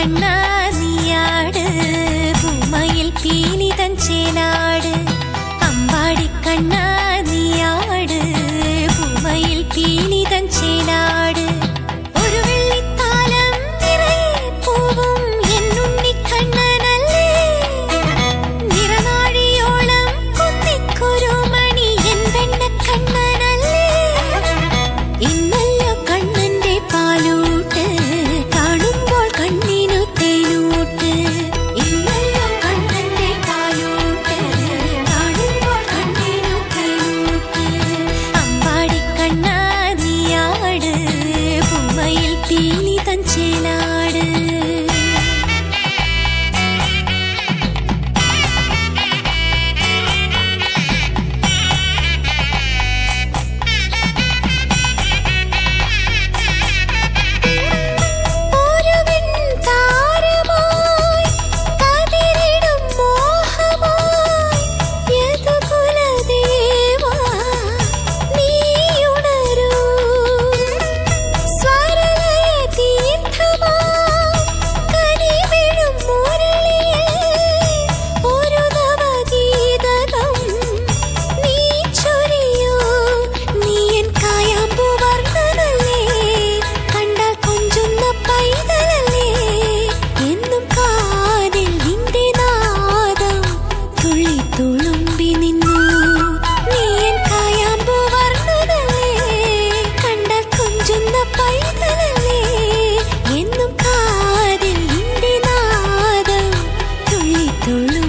കണ്ണാ നീയാട് ഭൂമയിൽ പീലിതൻ ചേലാട് അമ്പാടി കണ്ണാ നീയാട് ഭൂമയിൽ പീലിതൻ ചേലാട് ഒരു വെള്ളിത്താലം നിറയെ പൂവും എന്നുണ്ണി കണ്ണനല്ലേ നിറനാഴിയോളം കുന്നിക്കൊരു മണി എൻ വെണ്ണ കണ്ണനല്ലേ ഇന്നല്ലോ കണ്ണന്റെ പാലൂട്ട് കാണുമ്പോൾ കണ്ണിനു തേനൂട്ട് ഇന്നല്ലോ കണ്ണന്റെ പാലൂട്ട് കാണുമ്പോൾ കണ്ണിനു തേനൂട്ട് അമ്പാടി കണ്ണാ നീയാട് ഭൂമയിൽ പീലിതൻ ചേലാട് എന്നും കാതിൽ നിന്റെ നാദം തുള്ളി തുള്ളി